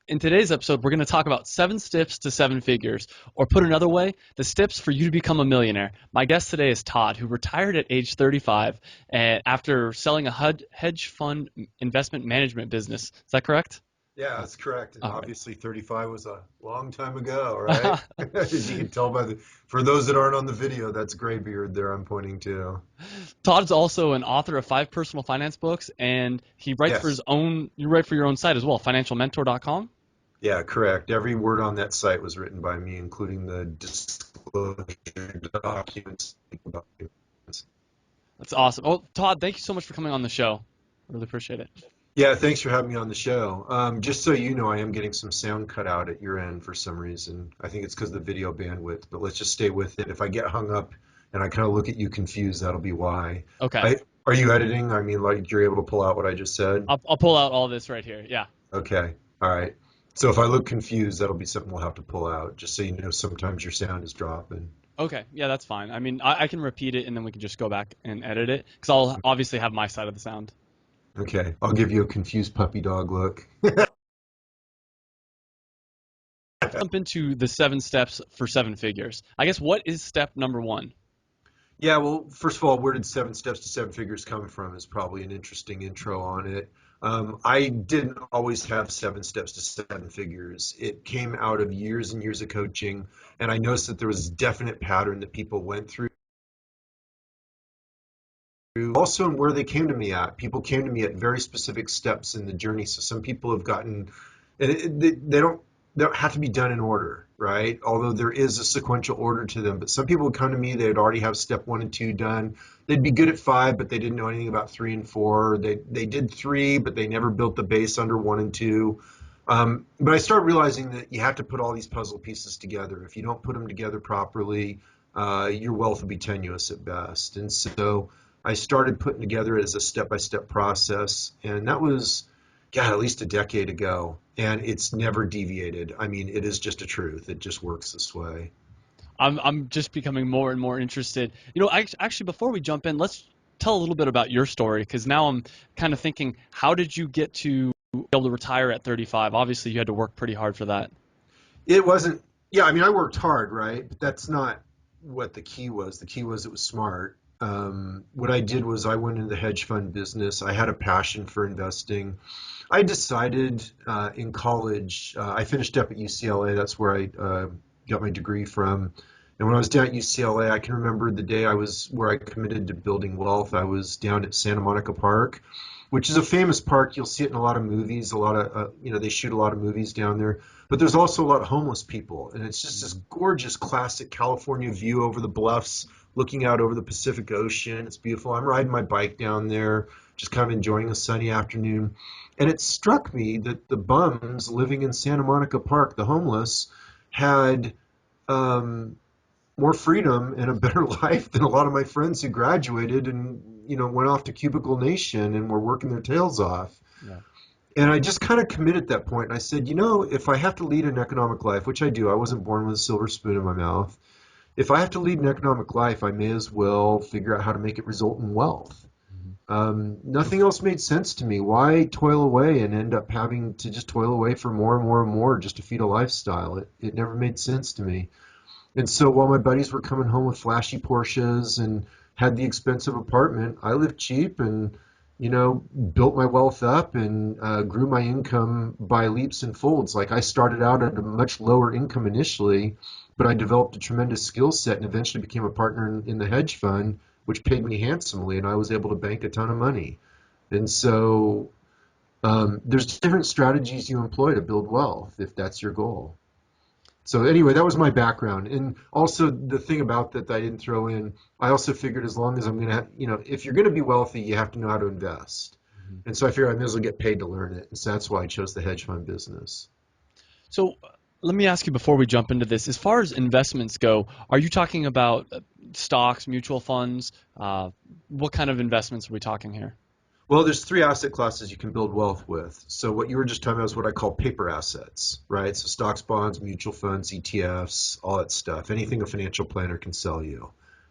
In today's episode, we're going to talk about 7 steps to 7 figures, or put another way, the steps for you to become a millionaire. My guest today is Todd, who retired at age 35 after selling a hedge fund investment management business. Is that correct? Yeah, that's correct. And All right. obviously 35 was a long time ago, right? As you can tell for those that aren't on the video, that's gray beard there I'm pointing to. Todd's also an author of 5 personal finance books, and he writes for his Yes. own. You write for your own site as well, financialmentor.com. Yeah, correct. Every word on that site was written by me, including the disclosure documents. That's awesome. Oh, Todd, thank you so much for coming on the show. Really appreciate it. Yeah, thanks for having me on the show. Just so you know, I am getting some sound cut out at your end for some reason. I think it's because of the video bandwidth, but let's just stay with it. If I get hung up and I kind of look at you confused, that'll be why. Okay. Are you editing? I mean, like you're able to pull out what I just said? I'll pull out all this right here. Yeah. Okay. All right. So if I look confused, that'll be something we'll have to pull out, just so you know sometimes your sound is dropping. Okay. Yeah, that's fine. I mean, I can repeat it and then we can just go back and edit it because I'll obviously have my side of the sound. Okay. I'll give you a confused puppy dog look. Jump into the 7 steps for 7 figures. I guess what is step number one? Yeah, well, first of all, where did Seven Steps to Seven Figures come from is probably an interesting intro on it. I didn't always have 7 steps to 7 figures. It came out of years and years of coaching, and I noticed that there was a definite pattern that people went through. Also, in where they came to me at, people came to me at very specific steps in the journey. So some people have gotten, and they don't have to be done in order, right? Although there is a sequential order to them. But some people would come to me, they'd already have step 1 and 2 done. They'd be good at 5, but they didn't know anything about 3 and 4. They did 3, but they never built the base under 1 and 2. But I started realizing that you have to put all these puzzle pieces together. If you don't put them together properly, your wealth will be tenuous at best. And so I started putting together it as a step-by-step process, and that was, God, at least a decade ago, and it's never deviated. I mean, it is just a truth. It just works this way. I'm just becoming more and more interested. Actually, before we jump in, let's tell a little bit about your story because now I'm kind of thinking, how did you get to be able to retire at 35? Obviously, you had to work pretty hard for that. It wasn't, yeah, I mean, I worked hard, right? But that's not what the key was. The key was it was smart. What I did was I went into the hedge fund business. I had a passion for investing. I decided in college, I finished up at UCLA. That's where I got my degree from. And when I was down at UCLA, I can remember the day where I committed to building wealth. I was down at Santa Monica Park, which is a famous park. You'll see it in a lot of movies. A lot of, they shoot a lot of movies down there. But there's also a lot of homeless people. And it's just this gorgeous, classic California view over the bluffs, looking out over the Pacific Ocean. It's beautiful. I'm riding my bike down there, just kind of enjoying a sunny afternoon. And it struck me that the bums living in Santa Monica Park, the homeless, had more freedom and a better life than a lot of my friends who graduated and went off to Cubicle Nation and were working their tails off. Yeah. And I just kind of committed at that point. And I said, if I have to lead an economic life, which I do, I wasn't born with a silver spoon in my mouth. If I have to lead an economic life, I may as well figure out how to make it result in wealth. Nothing else made sense to me. Why toil away and end up having to just toil away for more and more and more just to feed a lifestyle? It never made sense to me. And so while my buddies were coming home with flashy Porsches and had the expensive apartment, I lived cheap and, built my wealth up and grew my income by leaps and folds. Like I started out at a much lower income initially, but I developed a tremendous skill set and eventually became a partner in the hedge fund, which paid me handsomely, and I was able to bank a ton of money. And so there's different strategies you employ to build wealth if that's your goal. So anyway, that was my background. And also the thing about that I didn't throw in, I also figured as long as I'm going to, if you're going to be wealthy, you have to know how to invest. And so I figured I may as well get paid to learn it. And so that's why I chose the hedge fund business. So let me ask you before we jump into this, as far as investments go, are you talking about stocks, mutual funds? What kind of investments are we talking here? Well, there's 3 asset classes you can build wealth with. So what you were just talking about is what I call paper assets, right? So stocks, bonds, mutual funds, ETFs, all that stuff, anything a financial planner can sell you,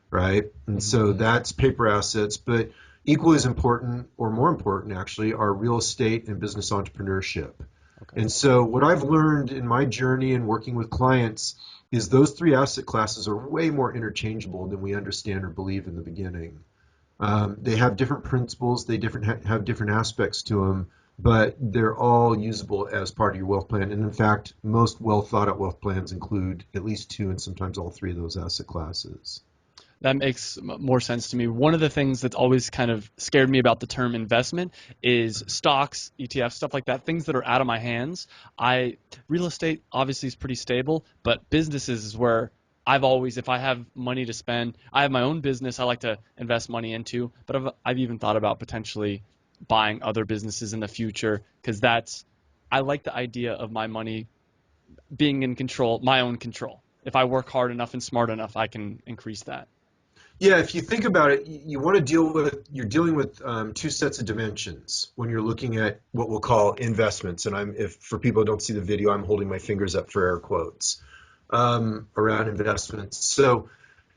right? And so that's paper assets, but equally as important, or more important actually, are real estate and business entrepreneurship. Okay. And so what I've learned in my journey and working with clients is those three asset classes are way more interchangeable than we understand or believe in the beginning. They have different principles, they have different aspects to them, but they're all usable as part of your wealth plan. And in fact, most well thought out wealth plans include at least two and sometimes all three of those asset classes. That makes more sense to me. One of the things that's always kind of scared me about the term investment is stocks, ETFs, stuff like that, things that are out of my hands. Real estate obviously is pretty stable, but businesses is where I've always, if I have money to spend, I have my own business I like to invest money into, but I've even thought about potentially buying other businesses in the future because I like the idea of my money being in control, my own control. If I work hard enough and smart enough, I can increase that. Yeah, if you think about it, you want to you're dealing with two sets of dimensions when you're looking at what we'll call investments. And if for people who don't see the video, I'm holding my fingers up for air quotes around investments. So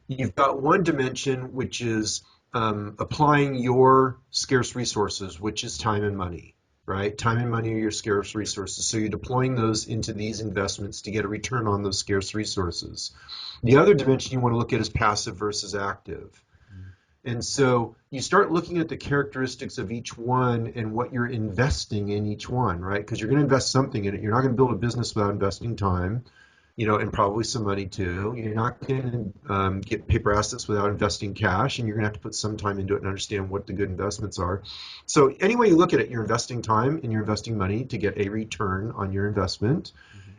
you've got one dimension, which is applying your scarce resources, which is time and money, right? Time and money are your scarce resources. So you're deploying those into these investments to get a return on those scarce resources. The other dimension you want to look at is passive versus active. And so you start looking at the characteristics of each one and what you're investing in each one, right? Because you're going to invest something in it. You're not going to build a business without investing time, and probably some money too. You're not going to get paper assets without investing cash, and you're going to have to put some time into it and understand what the good investments are. So any way you look at it, you're investing time and you're investing money to get a return on your investment.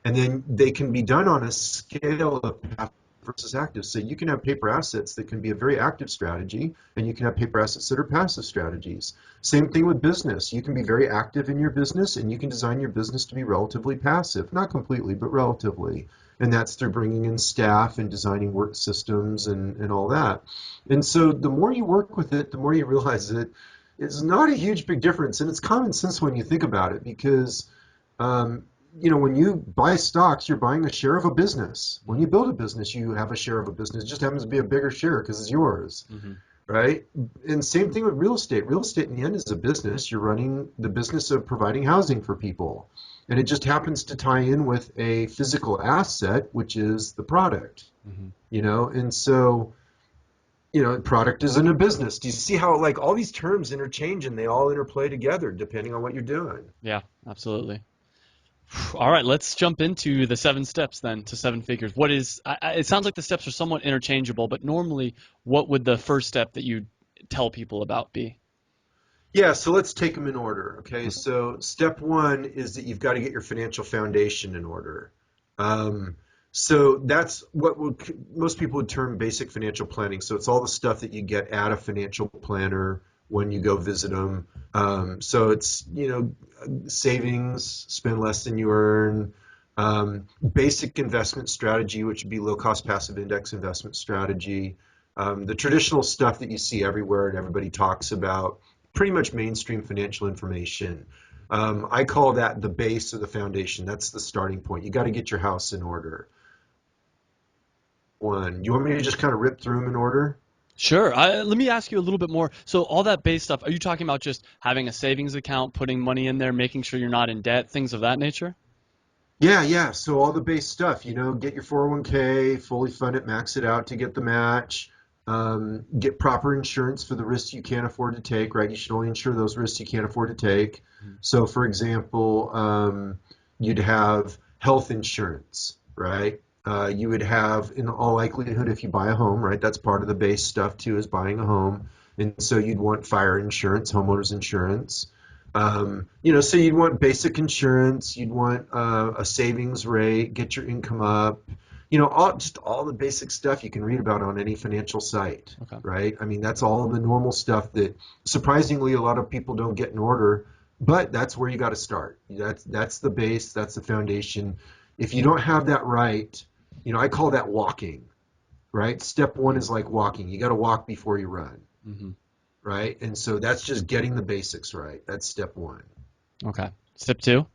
And then they can be done on a scale of passive versus active. So you can have paper assets that can be a very active strategy, and you can have paper assets that are passive strategies. Same thing with business. You can be very active in your business, and you can design your business to be relatively passive. Not completely, but relatively. And that's through bringing in staff and designing work systems and all that. And so the more you work with it, the more you realize that it's not a huge big difference. And it's common sense when you think about it because when you buy stocks, you're buying a share of a business. When you build a business, you have a share of a business. It just happens to be a bigger share because it's yours, right? And same thing with real estate. Real estate in the end is a business. You're running the business of providing housing for people. And it just happens to tie in with a physical asset, which is the product, and so, product is in a business. Do you see how like all these terms interchange and they all interplay together depending on what you're doing? Yeah, absolutely. All right, let's jump into the 7 steps then to 7 figures. It sounds like the steps are somewhat interchangeable, but normally what would the first step that you tell people about be? Yeah, so let's take them in order. Okay, so step one is that you've got to get your financial foundation in order. So that's what most people would term basic financial planning. So it's all the stuff that you get at a financial planner when you go visit them. So it's, savings, spend less than you earn, basic investment strategy, which would be low cost passive index investment strategy, the traditional stuff that you see everywhere and everybody talks about, pretty much mainstream financial information. I call that the base or the foundation. That's the starting point. You got to get your house in order. One, you want me to just kind of rip through them in order? Sure. Let me ask you a little bit more. So all that base stuff, are you talking about just having a savings account, putting money in there, making sure you're not in debt, things of that nature? Yeah, yeah. So all the base stuff, get your 401k, fully fund it, max it out to get the match, get proper insurance for the risks you can't afford to take, right? You should only insure those risks you can't afford to take. So for example, you'd have health insurance, right? You would have, in all likelihood, if you buy a home, right? That's part of the base stuff too, is buying a home. And so you'd want fire insurance, homeowners insurance. So you'd want basic insurance, you'd want a savings rate, get your income up, just all the basic stuff you can read about on any financial site, Okay. right? I mean, that's all the normal stuff that surprisingly a lot of people don't get in order, but that's where you got to start. That's the base, that's the foundation. If you don't have that right, I call that walking, right? Step one is like walking. You got to walk before you run. Mm-hmm. Right? And so that's just getting the basics right. That's step one. Okay. Step 2?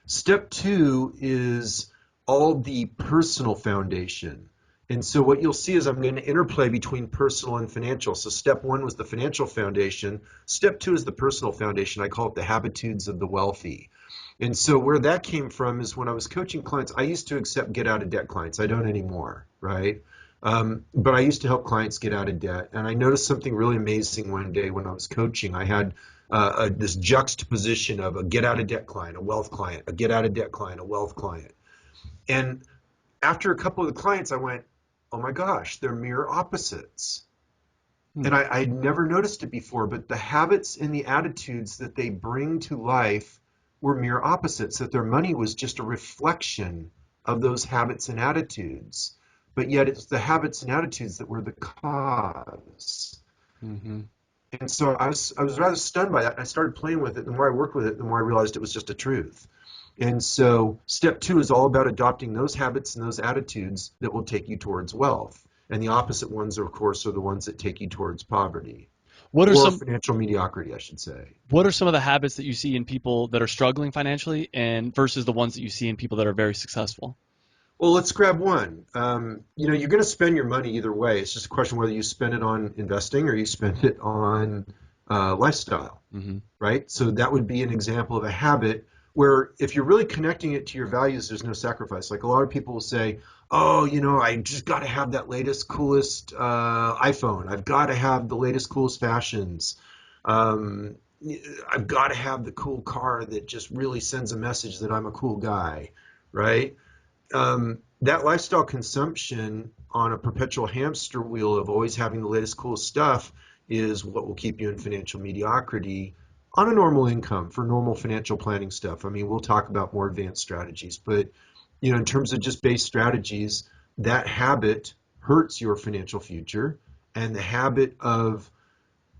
Step two is all the personal foundation. And so what you'll see is I'm going to interplay between personal and financial. So step one was the financial foundation. Step two is the personal foundation. I call it the habitudes of the wealthy. And so where that came from is when I was coaching clients, I used to accept get out of debt clients. I don't anymore, right? But I used to help clients get out of debt. And I noticed something really amazing one day when I was coaching. I had this juxtaposition of a get out of debt client, a wealth client, a get out of debt client, a wealth client. And after a couple of the clients, I went, oh my gosh, they're mirror opposites. Hmm. And I'd never noticed it before, but the habits and the attitudes that they bring to life were mirror opposites, that their money was just a reflection of those habits and attitudes. But yet it's the habits and attitudes that were the cause. Mm-hmm. And so I was rather stunned by that. And I started playing with it. The more I worked with it, the more I realized it was just a truth. And so step two is all about adopting those habits and those attitudes that will take you towards wealth. And the opposite ones, of course, are the ones that take you towards poverty What are or some financial mediocrity, I should say. what are some of the habits that you see in people that are struggling financially and versus the ones that you see in people that are very successful? Well, let's grab one. You're going to spend your money either way. It's just a question whether you spend it on investing or you spend it on lifestyle, Mm-hmm. right? So that would be an example of a habit where if you're really connecting it to your values, there's no sacrifice. Like a lot of people will say, oh, I just got to have that latest, coolest iPhone. I've got to have the latest, coolest fashions. Um, I've got to have the cool car that just really sends a message that I'm a cool guy, right? That lifestyle consumption on a perpetual hamster wheel of always having the latest cool stuff is what will keep you in financial mediocrity on a normal income for normal financial planning stuff. I mean, we'll talk about more advanced strategies, but in terms of just base strategies, that habit hurts your financial future, and the habit of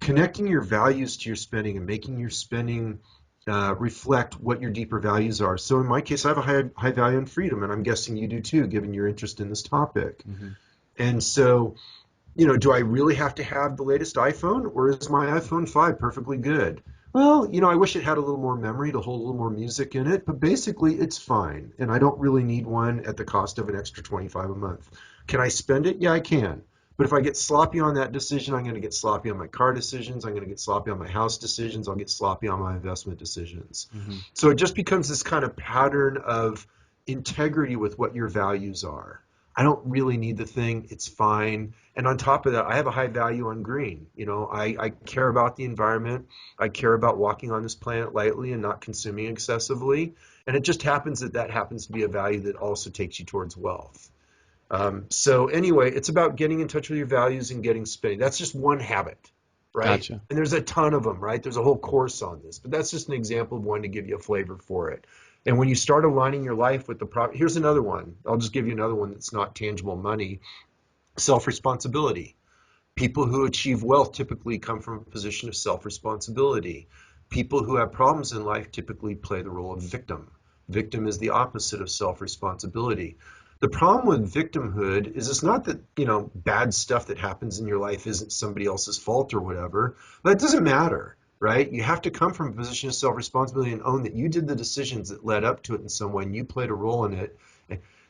connecting your values to your spending and making your spending reflect what your deeper values are. So in my case, I have a high value on freedom, and I'm guessing you do too, given your interest in this topic. Mm-hmm. And so, do I really have to have the latest iPhone, or is my iPhone 5 perfectly good? Well, I wish it had a little more memory to hold a little more music in it, but basically it's fine. And I don't really need one at the cost of an extra 25 a month. Can I spend it? Yeah, I can. But if I get sloppy on that decision, I'm going to get sloppy on my car decisions. I'm going to get sloppy on my house decisions. I'll get sloppy on my investment decisions. Mm-hmm. So it just becomes this kind of pattern of integrity with what your values are. I don't really need the thing. It's fine. And on top of that, I have a high value on green. I care about the environment. I care about walking on this planet lightly and not consuming excessively. And it just happens that happens to be a value that also takes you towards wealth. So anyway, it's about getting in touch with your values and getting spending. That's just one habit, right? Gotcha. And there's a ton of them, right? There's a whole course on this, but that's just an example of one to give you a flavor for it. And when you start aligning your life with here's another one. I'll just give you another one that's not tangible money. Self-responsibility. People who achieve wealth typically come from a position of self-responsibility. People who have problems in life typically play the role of victim. Victim is the opposite of self-responsibility. The problem with victimhood is it's not that, bad stuff that happens in your life isn't somebody else's fault or whatever. That doesn't matter, right? You have to come from a position of self-responsibility and own that you did the decisions that led up to it in some way and you played a role in it.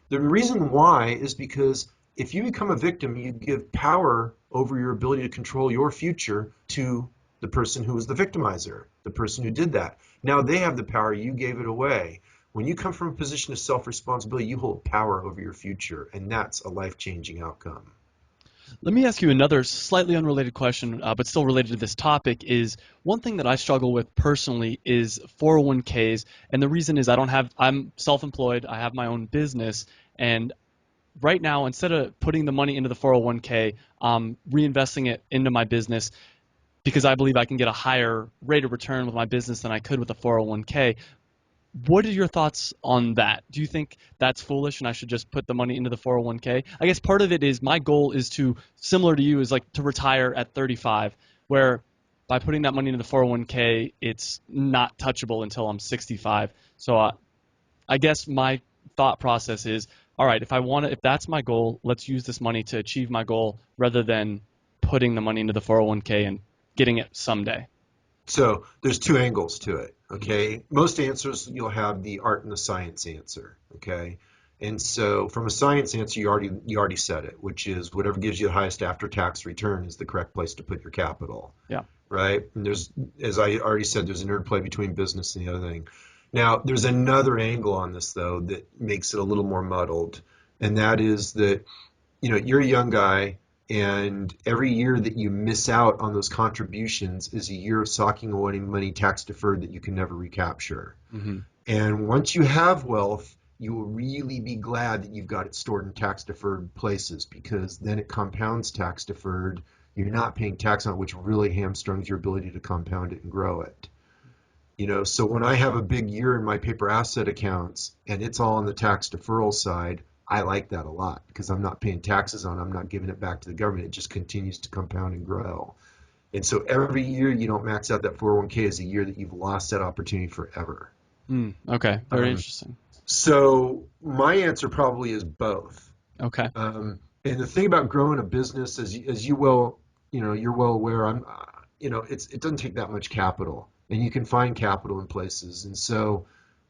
The reason why is because if you become a victim, you give power over your ability to control your future to the person who was the victimizer, the person who did that. Now they have the power, you gave it away. When you come from a position of self-responsibility, you hold power over your future, and that's a life-changing outcome. Let me ask you another slightly unrelated question, but still related to this topic. Is one thing that I struggle with personally is 401ks, and the reason is I'm self-employed, I have my own business, and right now instead of putting the money into the 401k, I'm reinvesting it into my business because I believe I can get a higher rate of return with my business than I could with a 401k. What are your thoughts on that? Do you think that's foolish and I should just put the money into the 401k? I guess part of it is my goal is to, similar to you, is like to retire at 35, where by putting that money into the 401k, it's not touchable until I'm 65. So I guess my thought process is, all right, if that's my goal, let's use this money to achieve my goal rather than putting the money into the 401k and getting it someday. So there's two angles to it, Mhm. okay? Most answers, you'll have the art and the science answer, okay? And so from a science answer, you already said it, which is whatever gives you the highest after-tax return is the correct place to put your capital, Yeah. right? And as I already said, there's an interplay between business and the other thing. Now, there's another angle on this though that makes it a little more muddled, and that is that you're a young guy, and every year that you miss out on those contributions is a year of socking away money tax deferred that you can never recapture. Hmm. And once you have wealth, you will really be glad that you've got it stored in tax deferred places because then it compounds tax deferred. You're not paying tax on it, which really hamstrings your ability to compound it and grow it. So when I have a big year in my paper asset accounts and it's all on the tax deferral side, I like that a lot because I'm not paying taxes on it. I'm not giving it back to the government. It just continues to compound and grow. And so every year you don't max out that 401k is a year that you've lost that opportunity forever. Okay, very Um, interesting. so my answer probably is both. Okay. And the thing about growing a business, as you well, you're well aware, it doesn't take that much capital, and you can find capital in places. And so,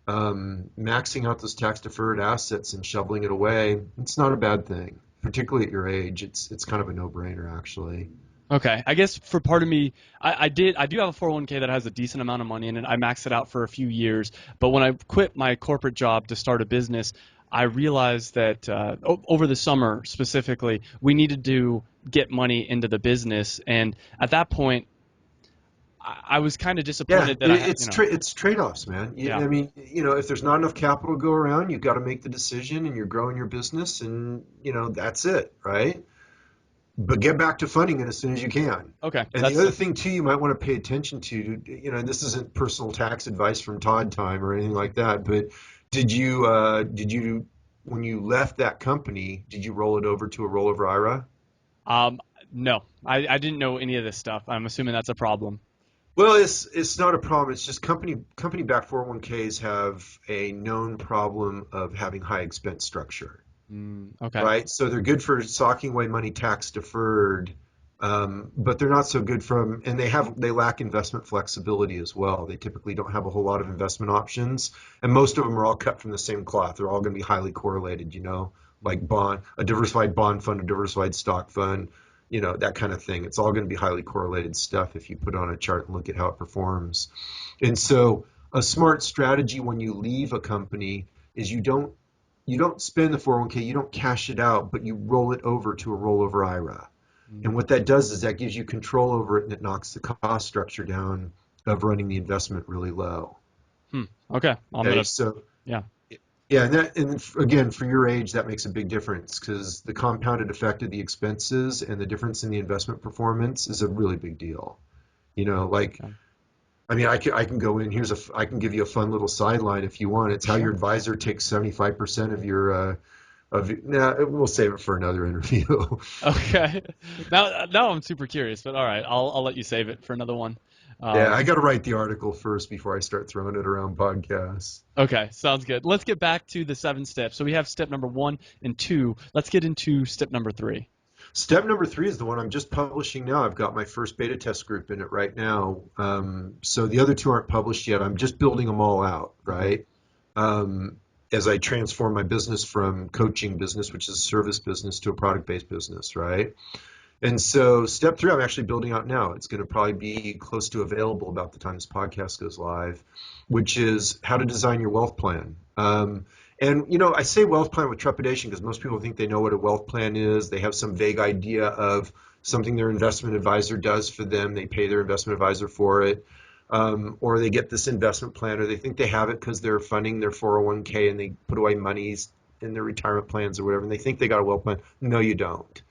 maxing out those tax deferred assets and shoveling it away, it's not a bad thing, particularly at your age. It's kind of a no-brainer, actually. Okay, I guess for part of me, I do have a 401k that has a decent amount of money in it. I maxed it out for a few years, but when I quit my corporate job to start a business, I realized that over the summer specifically, we needed to get money into the business, and at that point, I was kind of Yeah, disappointed that I had, it's trade-offs, man. yeah. I mean, if there's not enough capital to go around, you've got to make the decision, and you're growing your business, and that's it, right? But get back to funding it as soon as you can. Okay, And the other thing too, you might want to pay attention to, this isn't personal tax advice from Todd time or anything like that, but did you when you left that company, did you roll it over to a rollover IRA? um, no, I didn't know any of this stuff. I'm assuming that's a problem. Well, it's not a problem. It's just company backed 401ks have a known problem of having high expense structure. Okay. Right? So they're good for socking away money tax deferred, but they're not so good and they lack investment flexibility as well. They typically don't have a whole lot of investment options, and most of them are all cut from the same cloth. They're all going to be highly correlated, like a diversified bond fund, a diversified stock fund, that kind of thing. It's all going to be highly correlated stuff if you put on a chart and look at how it performs. And so a smart strategy when you leave a company is you don't spend the 401k, you don't cash it out, but you roll it over to a rollover IRA. And what that does is that gives you control over it and it knocks the cost structure down of running the investment really low. Okay. Okay, so Yeah. yeah, and again, for your age, that makes a big difference because the compounded effect of the expenses and the difference in the investment performance is a really big deal. Like Okay. I mean, I can go in. I can give you a fun little sideline if you want. It's how your Sure. advisor takes 75% of your Nah, we'll save it for another interview. Okay. Now I'm super curious, but all right, I'll let you save it for another one. Yeah, I Um, got to write the article first before I start throwing it around podcasts. okay, sounds good. Let's get back to the 7 steps. So we have step number 1 and 2. Let's get into step number 3. Step number 3 is the one I'm just publishing now. I've got my first beta test group in it right now. So the other two aren't published yet. I'm just building them all out, Hmm. right? Um, as I transform my business from coaching business, which is a service business, to a product-based business, right? And so step 3, I'm actually building out now. It's going to probably be close to available about the time this podcast goes live, which is how to design your wealth plan. And I say wealth plan with trepidation because most people think they know what a wealth plan is. They have some vague idea of something their investment advisor does for them. They pay their investment advisor for it. Or they get this investment plan, or they think they have it because they're funding their 401k and they put away monies in their retirement plans or whatever, and they think they got a wealth plan. No, you don't.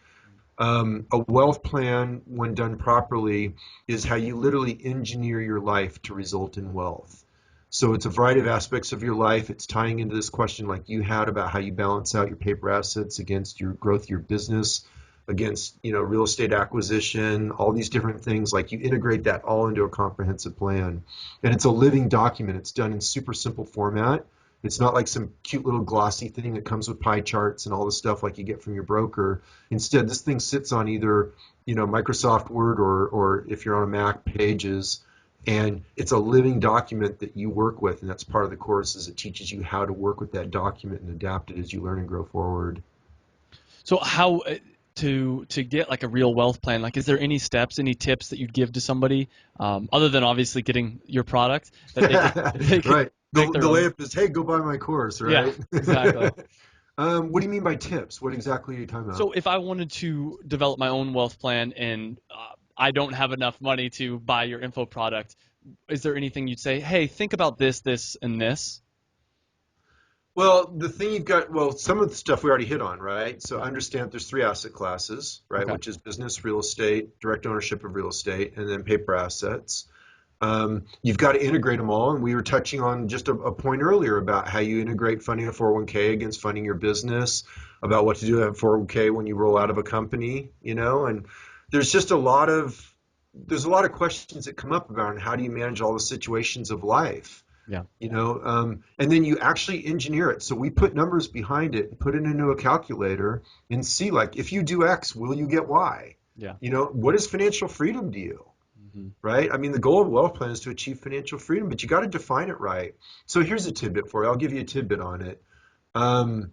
A wealth plan, when done properly, is how you literally engineer your life to result in wealth. So it's a variety of aspects of your life. It's tying into this question like you had about how you balance out your paper assets against your growth of your business, against real estate acquisition, all these different things. Like you integrate that all into a comprehensive plan. And it's a living document. It's done in super simple format. It's not like some cute little glossy thing that comes with pie charts and all the stuff like you get from your broker. Instead, this thing sits on either Microsoft Word or if you're on a Mac, Pages, and it's a living document that you work with, and that's part of the course is it teaches you how to work with that document and adapt it as you learn and grow forward. So how? to get like a real wealth plan? Like, is there any steps, any tips that you'd give to somebody, other than obviously getting your product, that they could Right. make their The own? layup is, hey, go buy my course, Yeah, right? exactly. What do you mean by tips? What exactly are you talking about? So if I wanted to develop my own wealth plan and I don't have enough money to buy your info product, is there anything you'd say, hey, think about this, this, and this? Well, the thing you've got, well, some of the stuff we already hit on, right? So understand that there's three asset classes, right? Okay. Which is business, real estate, direct ownership of real estate, and then paper assets. You've got to integrate them all. And we were touching on just a point earlier about how you integrate funding a 401k against funding your business, about what to do at 401k when you roll out of a company, and there's just there's a lot of questions that come up about how do you manage all the situations of life. Yeah. And then you actually engineer it. So we put numbers behind it and put it into a calculator and see, like, if you do X, will you get Y? Yeah. What is financial freedom to you? Hmm. Right? I mean, the goal of a wealth plan is to achieve financial freedom, but you got to define it right. So here's a tidbit for you. I'll give you a tidbit on it. Um,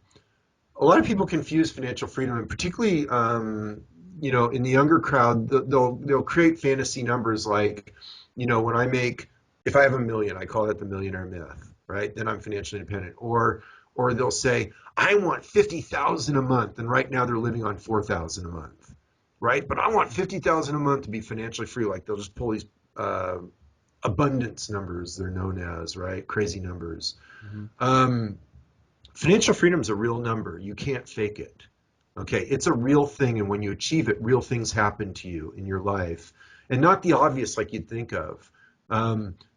a lot of people confuse financial freedom, and particularly, in the younger crowd, they'll create fantasy numbers like, if I have a million, I call that the millionaire myth, right? Then I'm financially independent. Or they'll say, I want 50,000 a month, and right now they're living on 4,000 a month, right? But I want 50,000 a month to be financially free. Like they'll just pull these abundance numbers, they're known as, right? Crazy numbers. Hmm. Financial freedom is a real number. You can't fake it. Okay, it's a real thing, and when you achieve it, real things happen to you in your life, and not the obvious like you'd think of.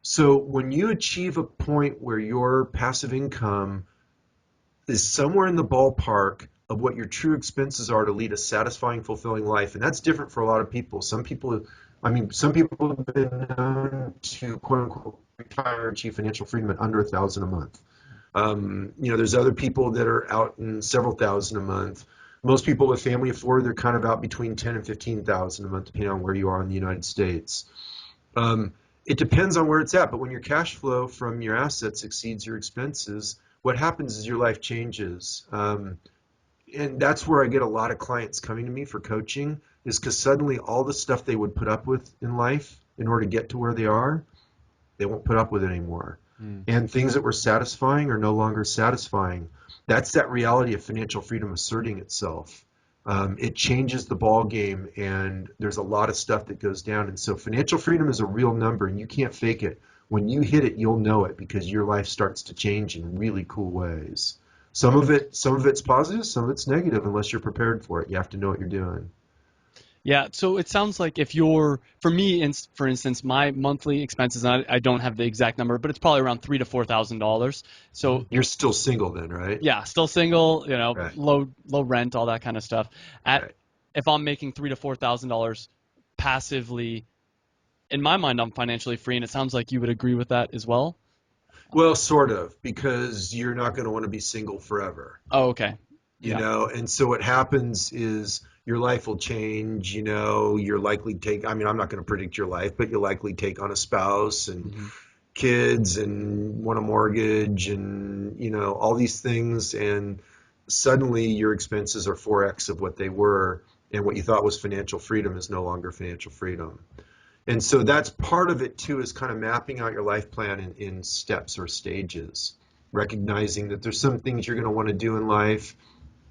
So when you achieve a point where your passive income is somewhere in the ballpark of what your true expenses are to lead a satisfying, fulfilling life, and that's different for a lot of people. Some people have been known to quote unquote retire, achieve financial freedom at under 1,000 a month. There's other people that are out in several thousand a month. Most people with family of four, they're kind of out between 10 and 15,000 a month, depending on where you are in the United States. It depends on where it's at, but when your cash flow from your assets exceeds your expenses, what happens is your life changes. And that's where I get a lot of clients coming to me for coaching, is because suddenly all the stuff they would put up with in life in order to get to where they are, they won't put up with it anymore. Mm. And things that were satisfying are no longer satisfying. That's that reality of financial freedom asserting itself. It changes the ball game, and there's a lot of stuff that goes down. And so financial freedom is a real number, and you can't fake it. When you hit it, you'll know it because your life starts to change in really cool ways. Some of it's positive, some of it's negative, unless you're prepared for it. You have to know what you're doing. Yeah, so it sounds like if you're, for me, for instance, my monthly expenses, and I don't have the exact number, but it's probably around $3,000 to $4,000. So You're still single then, right? yeah, still single, Right, low rent, all that kind of stuff. At right. If I'm making $3,000 to $4,000 passively, in my mind, I'm financially free, and it sounds like you would agree with that as well. Well, sort of, because you're not going to want to be single forever. Oh, okay. Yeah. And so what happens is your life will change. You're likely take, I mean, I'm not going to predict your life, but you'll likely take on a spouse and Hmm. kids and want a mortgage and, all these things. And suddenly your expenses are 4x of what they were. And what you thought was financial freedom is no longer financial freedom. And so that's part of it too, is kind of mapping out your life plan in steps or stages, recognizing that there's some things you're going to want to do in life.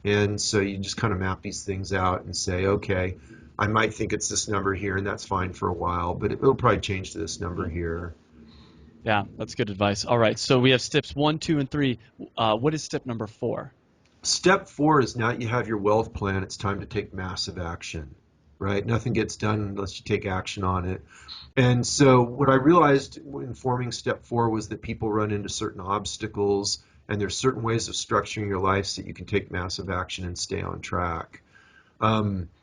And so you just kind of map these things out and say, okay, I might think it's this number here, and that's fine for a while, but it'll probably change to this number here. Yeah, that's good advice. All right, so we have steps 1, 2, and 3. What is step number 4? Step 4 is now you have your wealth plan. It's time to take massive action, right? Nothing gets done unless you take action on it. And so what I realized in forming step 4 was that people run into certain obstacles, and there's certain ways of structuring your life so that you can take massive action and stay on track.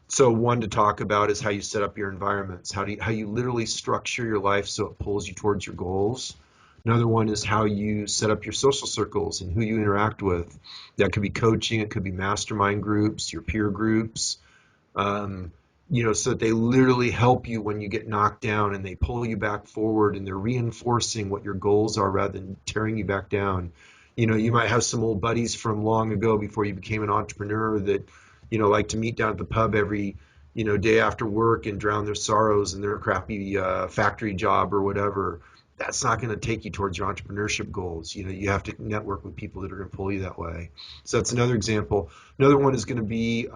So one to talk about is how you set up your environments, how you literally structure your life so it pulls you towards your goals. Another one is how you set up your social circles and who you interact with. That could be coaching, it could be mastermind groups, your peer groups, so that they literally help you when you get knocked down, and they pull you back forward, and they're reinforcing what your goals are rather than tearing you back down. You might have some old buddies from long ago before you became an entrepreneur that like to meet down at the pub every, day after work and drown their sorrows in their crappy factory job or whatever. That's not going to take you towards your entrepreneurship goals. You have to network with people that are going to pull you that way. So that's another example. Another one is going to be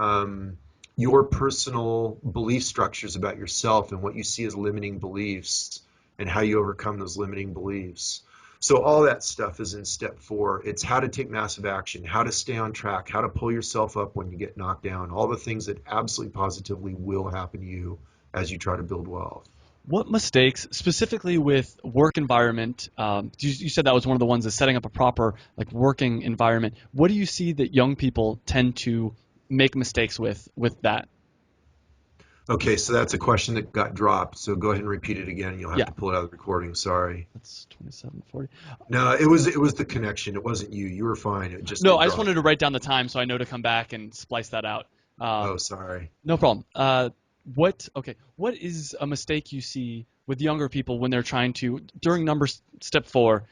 your personal belief structures about yourself and what you see as limiting beliefs and how you overcome those limiting beliefs. So all that stuff is in step 4. It's how to take massive action, how to stay on track, how to pull yourself up when you get knocked down, all the things that absolutely positively will happen to you as you try to build wealth. What mistakes, specifically with work environment, you said that was one of the ones, is setting up a proper like working environment. What do you see that young people tend to make mistakes with that? Okay, so that's a question that got dropped. So go ahead and repeat it again. You'll have Yeah, to pull it out of the recording. Sorry. that's 2740. No, it was the connection. It wasn't you. You were fine. It just No, it I just dropped. wanted to write down the time so I know to come back and splice that out. Oh, Um, sorry. no problem. What is a mistake you see with younger people when they're trying to, during step 4,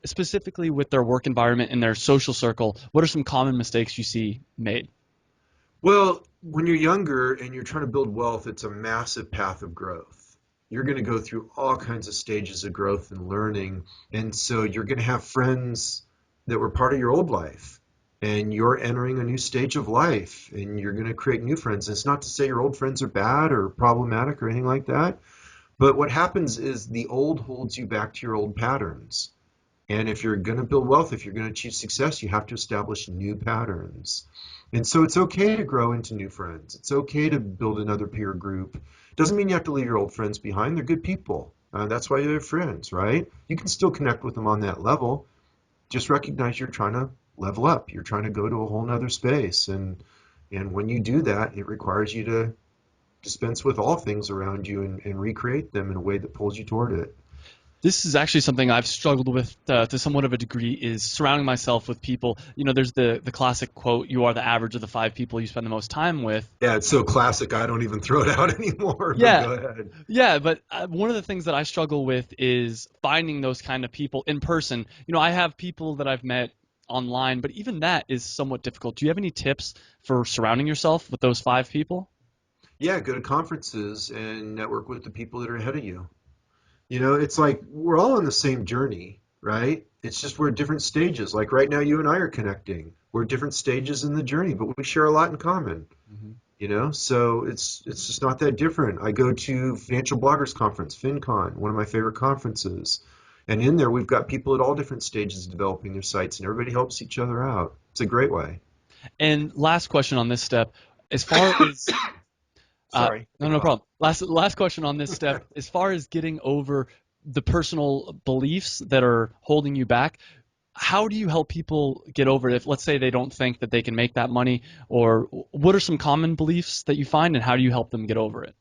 specifically with their work environment and their social circle, what are some common mistakes you see made? Well, when you're younger and you're trying to build wealth, it's a massive path of growth. You're going to go through all kinds of stages of growth and learning. And so you're going to have friends that were part of your old life. And you're entering a new stage of life and you're going to create new friends. And it's not to say your old friends are bad or problematic or anything like that. But what happens is the old holds you back to your old patterns. And if you're going to build wealth, if you're going to achieve success, you have to establish new patterns. And so it's okay to grow into new friends. It's okay to build another peer group. Doesn't mean you have to leave your old friends behind. They're good people. That's why they're friends, right? You can still connect with them on that level. Just recognize you're trying to level up. You're trying to go to a whole nother space. And when you do that, it requires you to dispense with all things around you and recreate them in a way that pulls you toward it. This is actually something I've struggled with to somewhat of a degree, is surrounding myself with people. There's the classic quote, you are the average of the 5 people you spend the most time with. Yeah, it's so classic. I don't even throw it out anymore, but Yeah, go ahead. yeah, but one of the things that I struggle with is finding those kind of people in person. I have people that I've met online, but even that is somewhat difficult. Do you have any tips for surrounding yourself with those 5 people? Yeah, go to conferences and network with the people that are ahead of you. It's like we're all on the same journey, right? It's just we're at different stages. Like right now, you and I are connecting. We're at different stages in the journey, but we share a lot in common. So it's just not that different. I go to Financial Bloggers Conference, FinCon, one of my favorite conferences. And in there, we've got people at all different stages of developing their sites, and everybody helps each other out. It's a great way. And last question on this step, as far as Sorry, I no coughed. problem. Last question on this step, as far as getting over the personal beliefs that are holding you back, how do you help people get over it if, let's say, they don't think that they can make that money, or what are some common beliefs that you find, and how do you help them get over it?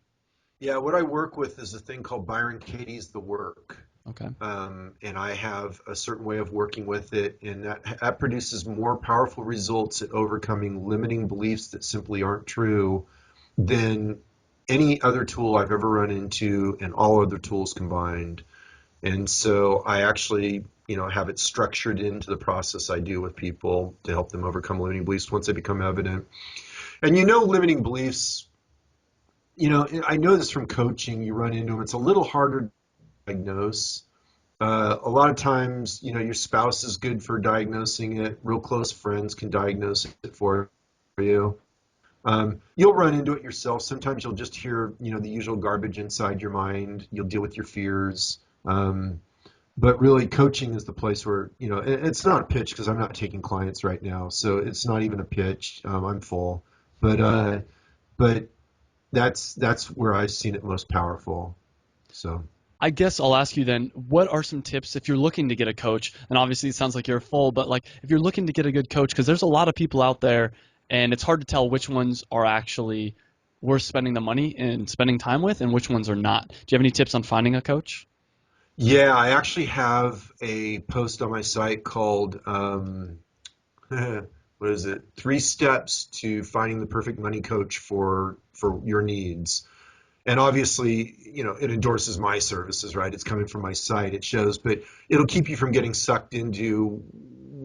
Yeah, what I work with is a thing called Byron Katie's The Work. Okay. And I have a certain way of working with it, and that produces more powerful results at overcoming limiting beliefs that simply aren't true than any other tool I've ever run into and all other tools combined. And so I actually, have it structured into the process I do with people to help them overcome limiting beliefs once they become evident. And limiting beliefs, I know this from coaching, you run into them. It's a little harder to diagnose. A lot of times, your spouse is good for diagnosing it. Real close friends can diagnose it for you. You'll run into it yourself. Sometimes you'll just hear, the usual garbage inside your mind. You'll deal with your fears. But really, coaching is the place where, it's not a pitch because I'm not taking clients right now. So it's not even a pitch. I'm full. But that's where I've seen it most powerful. So. I guess I'll ask you then, what are some tips if you're looking to get a coach? And obviously it sounds like you're full, but like if you're looking to get a good coach, because there's a lot of people out there and it's hard to tell which ones are actually worth spending the money and spending time with and which ones are not. Do you have any tips on finding a coach? Yeah, I actually have a post on my site called what is it? 3 steps to finding the perfect money coach for your needs. And obviously, it endorses my services, right? It's coming from my site. It shows, but it'll keep you from getting sucked into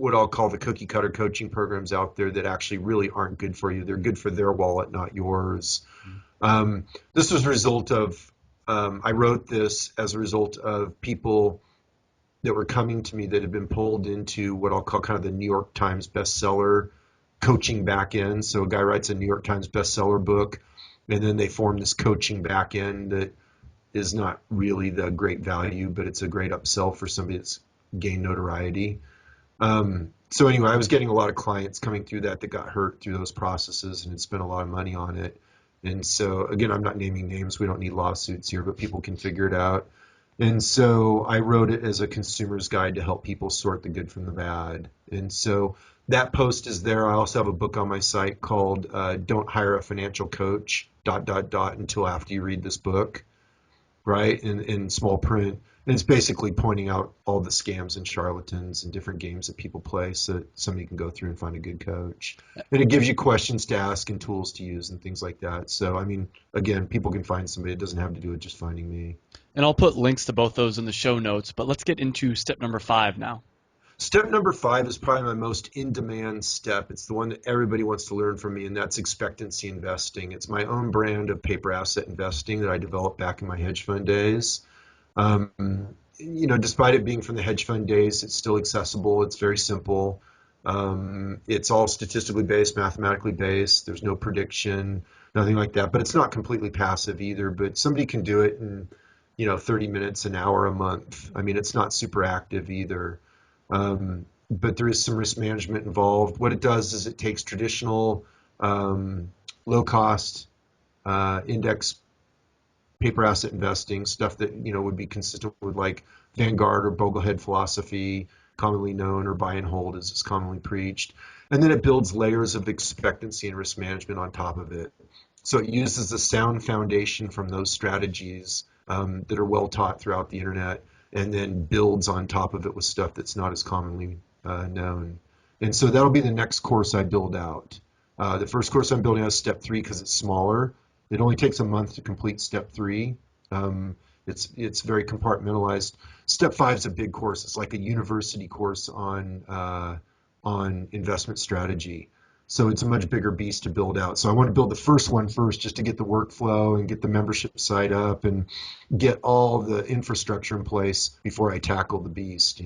what I'll call the cookie cutter coaching programs out there that actually really aren't good for you. They're good for their wallet, not yours. This was a result of, I wrote this as a result of people that were coming to me that had been pulled into what I'll call kind of the New York Times bestseller coaching back end. So a guy writes a New York Times bestseller book, and then they form this coaching back end that is not really the great value, but it's a great upsell for somebody that's gained notoriety. So anyway, I was getting a lot of clients coming through that got hurt through those processes and had spent a lot of money on it. And so again, I'm not naming names. We don't need lawsuits here, but people can figure it out. And so I wrote it as a consumer's guide to help people sort the good from the bad. And so that post is there. I also have a book on my site called Don't Hire a Financial Coach, ... until after you read this book, right, in small print. And it's basically pointing out all the scams and charlatans and different games that people play so that somebody can go through and find a good coach. And it gives you questions to ask and tools to use and things like that. So, I mean, again, people can find somebody. It doesn't have to do with just finding me. And I'll put links to both those in the show notes, but let's get into step number 5 now. Step number 5 is probably my most in-demand step. It's the one that everybody wants to learn from me, and that's expectancy investing. It's my own brand of paper asset investing that I developed back in my hedge fund days. Despite it being from the hedge fund days, it's still accessible. It's very simple. It's all statistically based, mathematically based. There's no prediction, nothing like that. But it's not completely passive either. But somebody can do it in, 30 minutes, an hour, a month. I mean, it's not super active either. But there is some risk management involved. What it does is it takes traditional, low-cost index paper asset investing, stuff that would be consistent with like Vanguard or Boglehead philosophy, commonly known, or buy and hold as it's commonly preached. And then it builds layers of expectancy and risk management on top of it. So it uses a sound foundation from those strategies that are well taught throughout the internet, and then builds on top of it with stuff that's not as commonly known. And so that'll be the next course I build out. The first course I'm building out is step 3 because it's smaller. It only takes a month to complete step 3. It's very compartmentalized. Step 5 is a big course. It's like a university course on investment strategy. So it's a much bigger beast to build out. So I want to build the first one first just to get the workflow and get the membership site up and get all the infrastructure in place before I tackle the beast,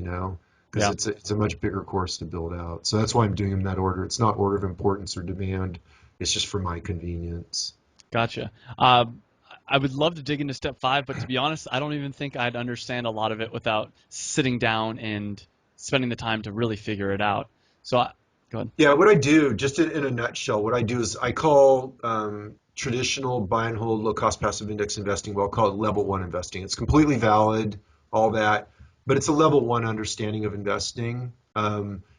because it's a much bigger course to build out. So that's why I'm doing them in that order. It's not order of importance or demand. It's just for my convenience. Gotcha. I would love to dig into step 5, but to be honest, I don't even think I'd understand a lot of it without sitting down and spending the time to really figure it out. So go ahead. Yeah, what I do, just in a nutshell, what I do is I call traditional buy and hold low-cost passive index investing, well, I'll call it level 1 investing. It's completely valid, all that, but it's a level 1 understanding of investing.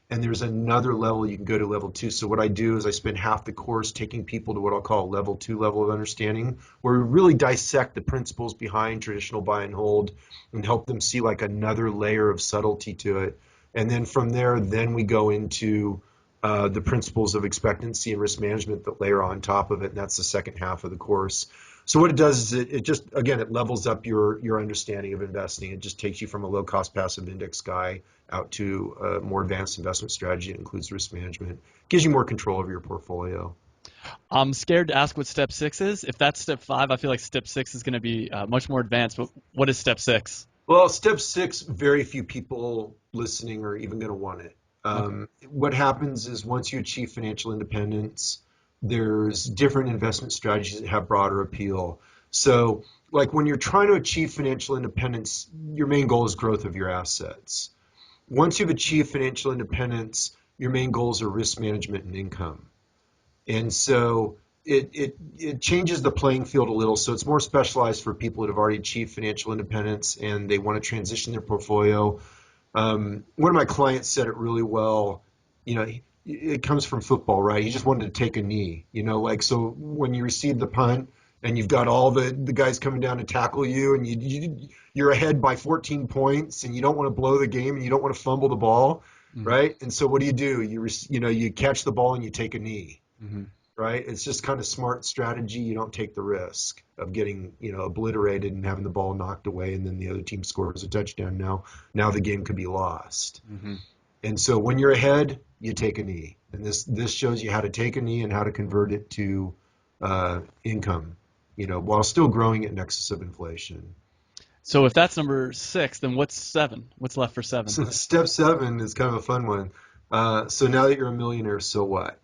And there's another level you can go to, level 2. So what I do is I spend half the course taking people to what I'll call a level 2 level of understanding, where we really dissect the principles behind traditional buy and hold and help them see like another layer of subtlety to it. And then from there, then we go into the principles of expectancy and risk management that layer on top of it, and that's the second half of the course. So what it does is it just, again, it levels up your understanding of investing. It just takes you from a low-cost passive index guy out to a more advanced investment strategy that includes risk management. Gives you more control over your portfolio. I'm scared to ask what step 6 is. If that's step 5, I feel like step 6 is going to be much more advanced. But what is step 6? Well, step 6, very few people listening are even going to want it. What happens is once you achieve financial independence, there's different investment strategies that have broader appeal. So like when you're trying to achieve financial independence, your main goal is growth of your assets. Once you've achieved financial independence, your main goals are risk management and income. And so it changes the playing field a little. So it's more specialized for people that have already achieved financial independence and they want to transition their portfolio. One of my clients said it really well. It comes from football, right? He just wanted to take a knee, so when you receive the punt and you've got all the guys coming down to tackle you and you're ahead by 14 points and you don't want to blow the game and you don't want to fumble the ball, right? And so what do? You catch the ball and you take a knee, right? It's just kind of smart strategy. You don't take the risk of getting, obliterated and having the ball knocked away and then the other team scores a touchdown. Now the game could be lost. And so when you're ahead, you take a knee. And this shows you how to take a knee and how to convert it to income, while still growing at an excess of inflation. So if that's number 6, then what's 7? What's left for 7? So step 7 is kind of a fun one. So now that you're a millionaire, so what?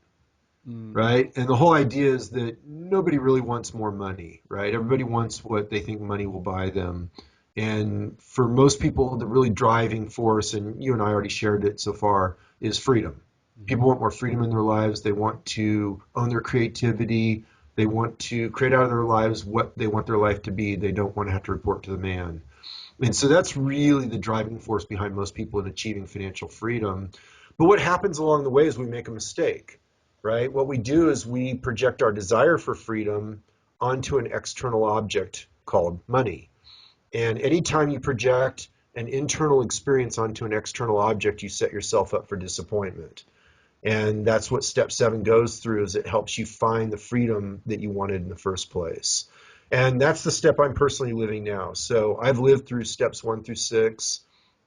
Mm, Right? And the whole idea is that nobody really wants more money, right? Everybody wants what they think money will buy them. And for most people, the really driving force, and you and I already shared it so far, is freedom. mhm. People want more freedom in their lives. They want to own their creativity. They want to create out of their lives what they want their life to be. They don't want to have to report to the man. And so that's really the driving force behind most people in achieving financial freedom. But what happens along the way is we make a mistake, right? What we do is we project our desire for freedom onto an external object called money. And anytime you project an internal experience onto an external object, you set yourself up for disappointment. And that's what step 7 goes through, is it helps you find the freedom that you wanted in the first place. And that's the step I'm personally living now. So I've lived through steps 1 through 6.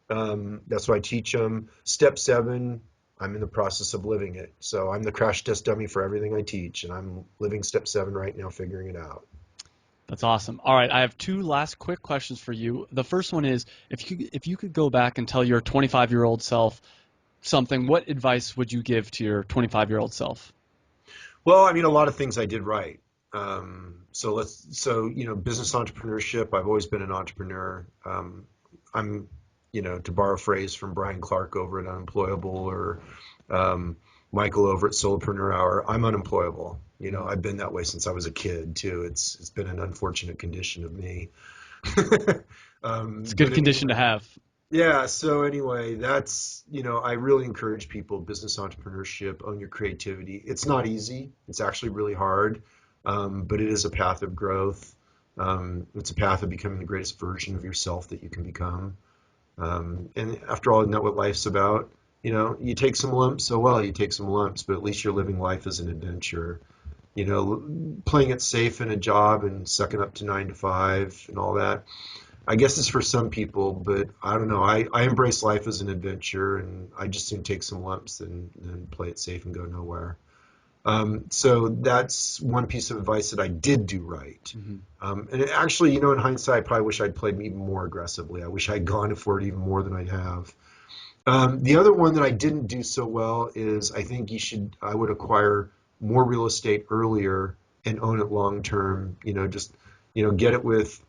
That's why I teach them. Step 7, I'm in the process of living it. So I'm the crash test dummy for everything I teach, and I'm living step 7 right now, figuring it out. That's awesome. All right, I have 2 last quick questions for you. The first one is, if you could go back and tell your 25-year-old self something, what advice would you give to your 25-year-old self? Well, I mean, a lot of things I did right. Business entrepreneurship, I've always been an entrepreneur. I'm, to borrow a phrase from Brian Clark over at Unemployable, or um, Michael over at Solopreneur Hour, I'm unemployable. Mm. I've been that way since I was a kid too. It's been an unfortunate condition of me. It's a But good condition to anyway, have. yeah, so anyway, I really encourage people, business entrepreneurship, own your creativity. It's not easy. It's actually really hard, but it is a path of growth. It's a path of becoming the greatest version of yourself that you can become. And after all, isn't that what life's about? You take some lumps, so well, you take some lumps, but at least you're living life as an adventure. Playing it safe in a job and sucking up to 9 to 5 and all that. I guess it's for some people, but I don't know. I embrace life as an adventure, and I just soon take some lumps and play it safe and go nowhere. So that's one piece of advice that I did do right. Hmm. Actually, in hindsight, I probably wish I'd played even more aggressively. I wish I'd gone for it even more than I have. The other one that I didn't do so well is I would acquire more real estate earlier and own it long term. Get it with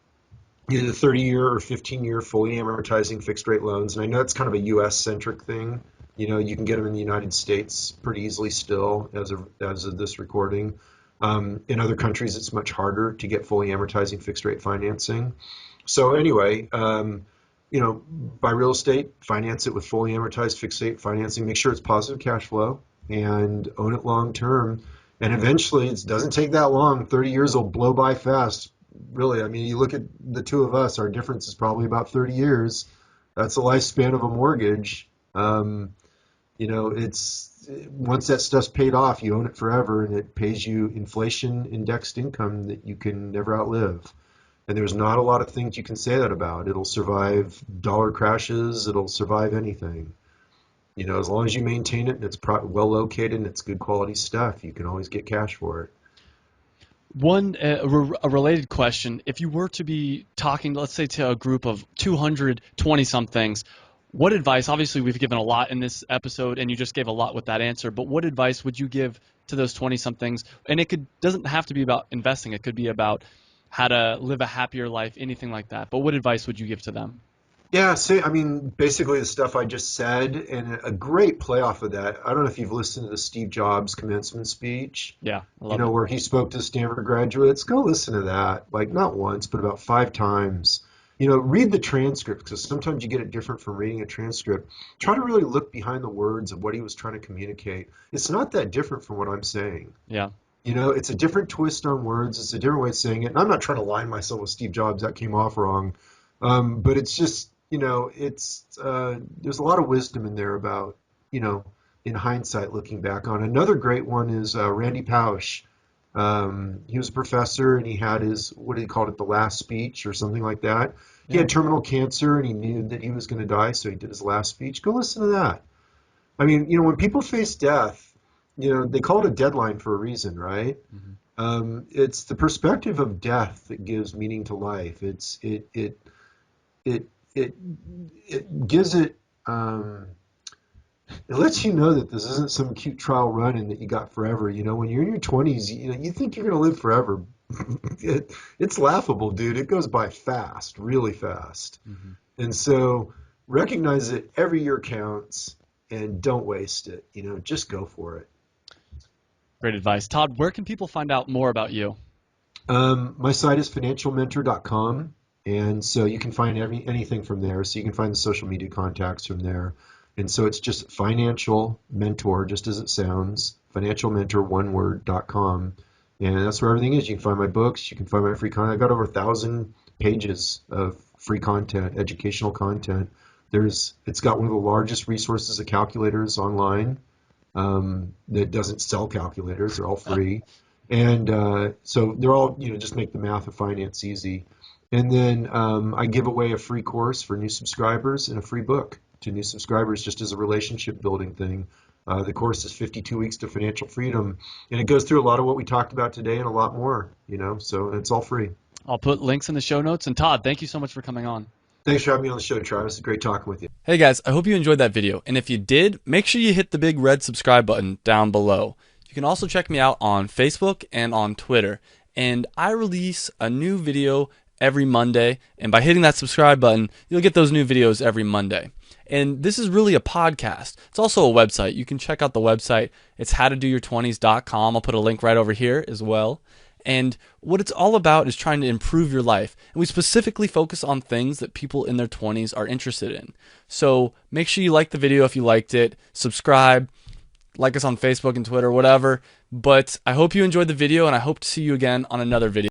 either 30-year or 15-year fully amortizing fixed rate loans. And I know it's kind of a US centric thing. You can get them in the United States pretty easily still as of this recording. In other countries, it's much harder to get fully amortizing fixed rate financing. So anyway, buy real estate, finance it with fully amortized fixed rate financing, make sure it's positive cash flow, and own it long term. And eventually, it doesn't take that long. 30 years will blow by fast. Really, I mean, you look at the two of us, our difference is probably about 30 years. That's the lifespan of a mortgage. It's once that stuff's paid off, you own it forever, and it pays you inflation indexed income that you can never outlive. And there's not a lot of things you can say that about. It'll survive dollar crashes. It'll survive anything. As long as you maintain it and it's well located and it's good quality stuff, you can always get cash for it. A related question: if you were to be talking, let's say, to a group of 220 somethings, what advice? Obviously, we've given a lot in this episode, and you just gave a lot with that answer. But what advice would you give to those 20 somethings? And it doesn't have to be about investing. It could be about how to live a happier life, anything like that. But what advice would you give to them? Yeah, I mean, basically the stuff I just said, and a great play off of that. I don't know if you've listened to the Steve Jobs commencement speech, Yeah, I love it. where he spoke to Stanford graduates. Go listen to that, like not once, but about 5 times. Read the transcript, because sometimes you get it different from reading a transcript. Try to really look behind the words of what he was trying to communicate. It's not that different from what I'm saying. Yeah. It's a different twist on words. It's a different way of saying it. And I'm not trying to line myself with Steve Jobs. That came off wrong. But it's just, there's a lot of wisdom in there about, in hindsight, looking back on. Another great one is Randy Pausch. He was a professor, and he had what did he call it, the last speech or something like that. He Yeah. had terminal cancer, and he knew that he was going to die, so he did his last speech. Go listen to that. I mean, when people face death, they call it a deadline for a reason, right? Hmm. It's the perspective of death that gives meaning to life. It it it gives it. It lets you know that this isn't some cute trial run and that you got forever. When you're in your 20s, you think you're going to live forever. It's laughable, dude. It goes by fast, really fast. Hmm. And so recognize that every year counts and don't waste it. Just go for it. Great advice. Todd, where can people find out more about you? My site is financialmentor.com. And so you can find anything from there. So you can find the social media contacts from there. And so it's just financial mentor, just as it sounds, financialmentor1word.com. And that's where everything is. You can find my books. You can find my free content. I've got over 1,000 pages of free content, educational content. It's got one of the largest resources of calculators online that doesn't sell calculators. They're all free. And so they're all, just make the math of finance easy. And then I give away a free course for new subscribers and a free book to new subscribers just as a relationship building thing. The course is 52 Weeks to Financial Freedom, and it goes through a lot of what we talked about today and a lot more, so it's all free. I'll put links in the show notes. And Todd, thank you so much for coming on. Thanks for having me on the show, Travis. It's great talking with you. Hey guys, I hope you enjoyed that video. And if you did, make sure you hit the big red subscribe button down below. You can also check me out on Facebook and on Twitter. And I release a new video every Monday. And by hitting that subscribe button, you'll get those new videos every Monday. And this is really a podcast. It's also a website. You can check out the website. It's howtodoyour20s.com. I'll put a link right over here as well. And what it's all about is trying to improve your life. And we specifically focus on things that people in their 20s are interested in. So make sure you like the video if you liked it. Subscribe. Like us on Facebook and Twitter, whatever. But I hope you enjoyed the video, and I hope to see you again on another video.